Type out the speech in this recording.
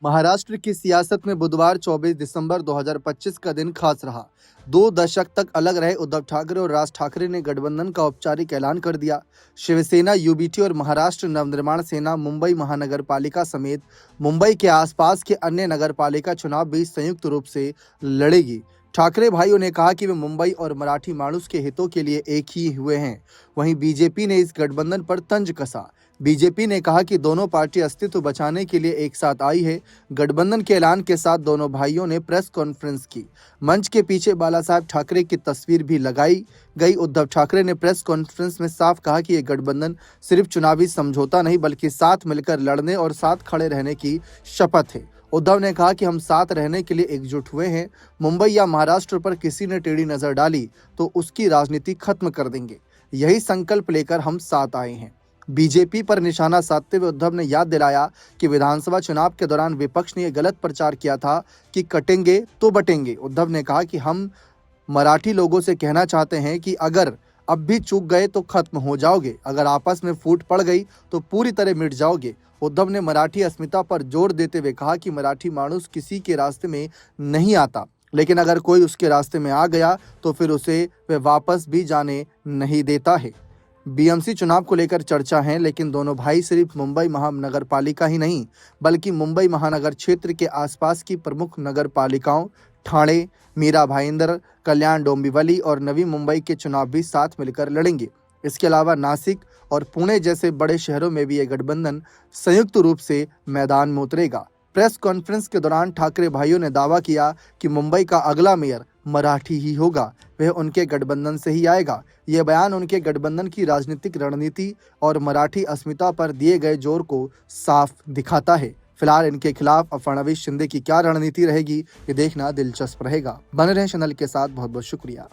महाराष्ट्र की सियासत में बुधवार 24 दिसंबर 2025 का दिन खास रहा। 2 दशक तक अलग रहे उद्धव ठाकरे और राज ठाकरे ने गठबंधन का औपचारिक ऐलान कर दिया। शिवसेना, यूबीटी और महाराष्ट्र नवनिर्माण सेना मुंबई महानगर पालिका समेत मुंबई के आसपास के अन्य नगर पालिका चुनाव भी संयुक्त रूप से लड़ेगी। ठाकरे भाइयों ने कहा कि वे मुंबई और मराठी माणूस के हितों के लिए एक ही हुए हैं। वहीं बीजेपी ने इस गठबंधन पर तंज कसा। बीजेपी ने कहा कि दोनों पार्टी अस्तित्व बचाने के लिए एक साथ आई है। गठबंधन के ऐलान के साथ दोनों भाइयों ने प्रेस कॉन्फ्रेंस की। मंच के पीछे बाला साहब ठाकरे की तस्वीर भी लगाई गई। उद्धव ठाकरे ने प्रेस कॉन्फ्रेंस में साफ कहा कि यह गठबंधन सिर्फ चुनावी समझौता नहीं बल्कि साथ मिलकर लड़ने और साथ खड़े रहने की शपथ है। उद्धव ने कहा कि हम साथ रहने के लिए एकजुट हुए हैं। मुंबई या महाराष्ट्र पर किसी ने टेढ़ी नजर डाली तो उसकी राजनीति खत्म कर देंगे। यही संकल्प लेकर हम साथ आए हैं। बीजेपी पर निशाना साधते हुए उद्धव ने याद दिलाया कि विधानसभा चुनाव के दौरान विपक्ष ने यह गलत प्रचार किया था कि कटेंगे तो बटेंगे। उद्धव ने कहा कि हम मराठी लोगों से कहना चाहते हैं कि अगर अब भी चूक गए तो खत्म हो जाओगे, अगर आपस में फूट पड़ गई तो पूरी तरह मिट जाओगे। उद्धव ने मराठी अस्मिता पर जोर देते हुए कहा कि मराठी माणूस किसी के रास्ते में नहीं आता, लेकिन अगर कोई उसके रास्ते में आ गया तो फिर उसे वे वापस भी जाने नहीं देता है। बीएमसी चुनाव को लेकर चर्चा है, लेकिन दोनों भाई सिर्फ मुंबई महानगर पालिका ही नहीं बल्कि मुंबई महानगर क्षेत्र के आसपास की प्रमुख नगर पालिकाओं ठाणे, मीरा भाईंदर, कल्याण डोंबिवली और नवी मुंबई के चुनाव भी साथ मिलकर लड़ेंगे। इसके अलावा नासिक और पुणे जैसे बड़े शहरों में भी यह गठबंधन संयुक्त रूप से मैदान में उतरेगा। प्रेस कॉन्फ्रेंस के दौरान ठाकरे भाइयों ने दावा किया कि मुंबई का अगला मेयर मराठी ही होगा, वह उनके गठबंधन से ही आएगा। यह बयान उनके गठबंधन की राजनीतिक रणनीति और मराठी अस्मिता पर दिए गए जोर को साफ दिखाता है। फिलहाल इनके खिलाफ फडणवीस शिंदे की क्या रणनीति रहेगी, ये देखना दिलचस्प रहेगा। बने रहें चैनल के साथ। बहुत बहुत शुक्रिया।